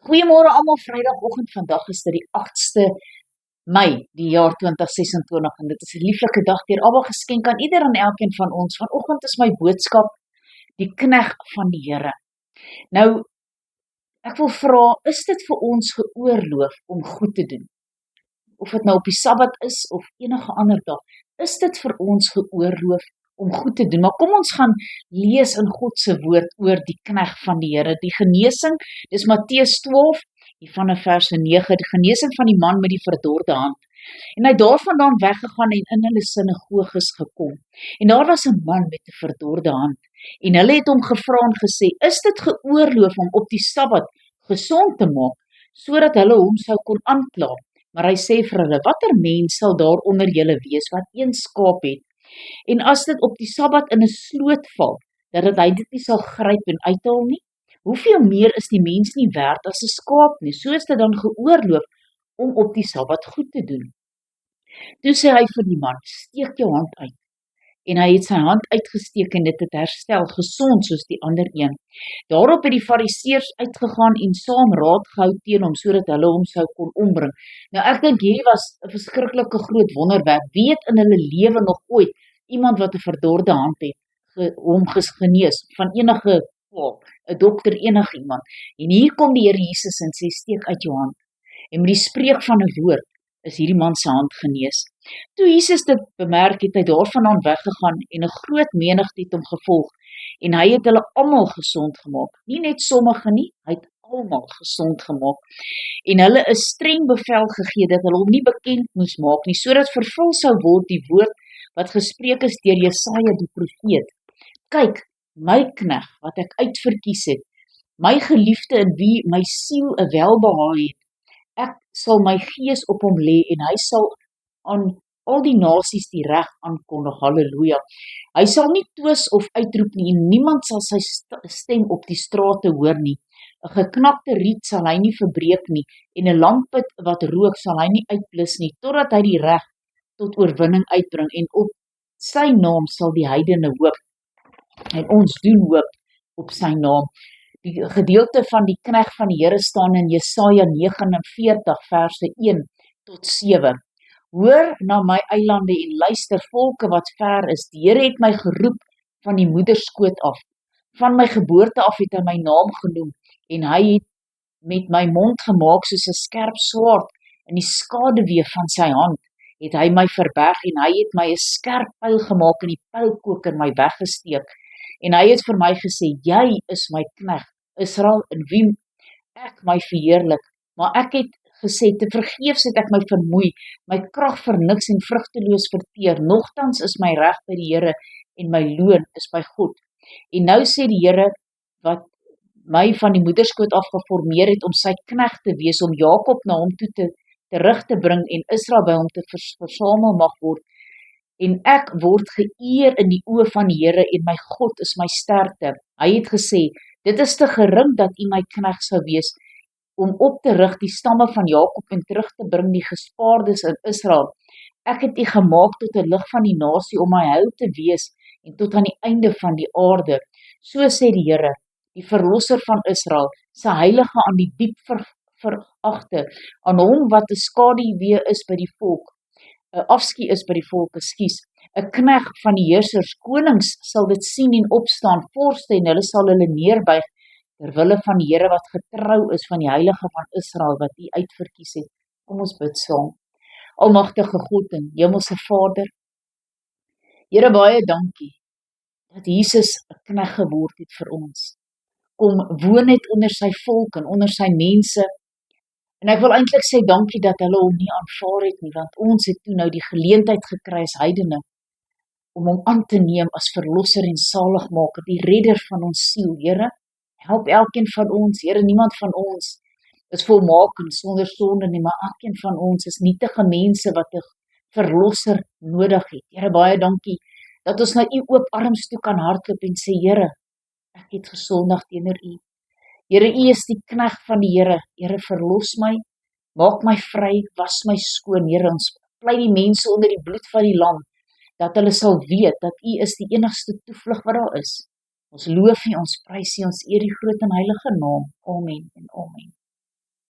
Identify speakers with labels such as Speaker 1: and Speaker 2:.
Speaker 1: Goeiemôre almal, Vrydagoggend. Vandag is dit die 8ste Mei, die jaar 2026 en dit is 'n lieflike dag deur Abba geskenk aan ieder en elkeen van ons. Vanoggend is my boodskap die knegg van die Here. Nou, ek wil vra, is dit vir ons geoorloof om goed te doen? Of dit nou op die Sabbat is of enige ander dag, is dit vir ons geoorloof om goed te doen? Maar kom ons gaan lees in God se woord oor die knegg van die Here, die genesing. Dis Matteus 12, hier vanaf vers 9, die genesing van die man met die verdorde hand. En hy het daarvandaan weggegaan en in hulle sinagoges gekom. En daar was 'n man met 'n verdorde hand. En hulle het hom gevra en gesê, is dit geoorloof om op die Sabbat gesond te maak, sodat hulle hom sou kon aankla? Maar hy sê vir hulle, watter mens sal daar onder julle wees wat een skaap het, en as dit op die Sabbat in 'n sloot val, dat hy dit nie sal gryp en uithaal nie? Hoeveel meer is die mens nie werd as 'n skaap nie? So is dit dan geoorloof om op die Sabbat goed te doen. Toe sê hy vir die man, steek jou hand uit. En hy het sy hand uitgesteek en dit het herstel, gesond soos die ander een. Daarop het die Fariseërs uitgegaan en saam raad gehou teen hom, sodat hulle hom sou kon ombring. Nou ek dink hierdie was 'n verskriklike groot wonderwerk. Wie het in hulle lewe nog ooit iemand wat 'n verdorde hand het, hom genees van enige kwaal, 'n dokter, enige iemand. En hier kom die Here Jesus en sê, steek uit jou hand. En met die spreek van 'n woord is hierdie man se hand genees. Toe Jesus dit bemerk, het hy daarvandaan weggegaan en 'n groot menigte het hom gevolg. En hy het hulle almal gesond gemaak. Nie net sommige nie, hy het almal gesond gemaak. En hulle is streng bevel gegee dat hulle hom nie bekend moes maak nie, sodat vervul sou word die woord wat gespreek is deur Jesaja die profeet. Kyk, my knegg wat ek uitverkies het, my geliefde in wie my siel 'n welbehae het. Ek sal my gees op hom lê en hy sal aan al die nasies die reg aankondig. Halleluja. Hy sal nie twis of uitroep nie en niemand sal sy stem op die strate hoor nie. 'n Geknakte riet sal hy nie verbreek nie en 'n lampet wat rook sal hy nie uitblus nie, totdat hy die reg tot oorwinning uitbring en op sy naam sal die heidene hoop. En ons doen hoop op sy naam. Die gedeelte van die knegg van die Here staan in Jesaja 49 verse 1 tot 7. Hoor na my eilande en luister volke wat ver is. Die Here het my geroep van die moederskoot af. Van my geboorte af het hy my naam genoem en hy het met my mond gemaak soos 'n skerp swaard. In die skaduwee van sy hand het hy my verberg en hy het my 'n skerp pyl gemaak en die pylkoker my weggesteek. En hy het vir my gesê, jy is my knegg, Israel, in wie ek my verheerlik. Maar ek het gesê, te vergeefs het ek my vermoei, my krag vir niks en vrugteloos verteer. Nogtans is my reg by die Here en my loon is by God. En nou sê die Here, wat my van die moederskoot af geformeer het om sy knegg te wees, om Jakob na hom toe terug te bring en Israel by hom te versamel mag word. En ek word geëer in die oë van die Here en my God is my sterkte. Hy het gesê, dit is te gering dat u my knegg sou wees, om op te rig die stamme van Jakob en terug te bring die gespaardes in Israel. Ek het u gemaak tot 'n lig van die nasie om my heil te wees en tot aan die einde van die aarde. So sê die Here, die verlosser van Israel, sy heilige aan die diep veragte, aan hom wat 'n skaduwee is by die volk, 'n afskie is by die volk, 'n knegg van die heersers, konings sal dit sien en opstaan, vorste en hulle sal hulle neerbuig, terwille van die Here wat getrou is, van die heilige van Israel wat u uitverkies het. Kom ons bid saam. Almagtige God en Hemelse Vader, Here, baie dankie dat Jesus 'n knegg geword het vir ons. Kom woon het onder sy volk en onder sy mense. En ek wil eintlik sê dankie dat hulle hom nie aanvaar het nie, want ons het toe nou die geleentheid gekry as heidene om hom aan te neem as verlosser en saligmaker, die redder van ons siel. Here, help elkeen van ons. Here, niemand van ons is volmaak en sonder sonde nie, maar elkeen van ons is nietige mense wat 'n verlosser nodig het. Here, baie dankie dat ons na u oop arms toe kan hardloop en sê, Here, ek het gesondig teenoor u. Here, u is die knegg van die Here. Here, verlos my, maak my vry, was my skoon. Here, ons plei die mense onder die bloed van die lam, dat hulle sal weet dat u is die enigste toevlug wat daar is. Ons loof u, ons prys u, ons eer die groot en heilige naam. Amen en amen.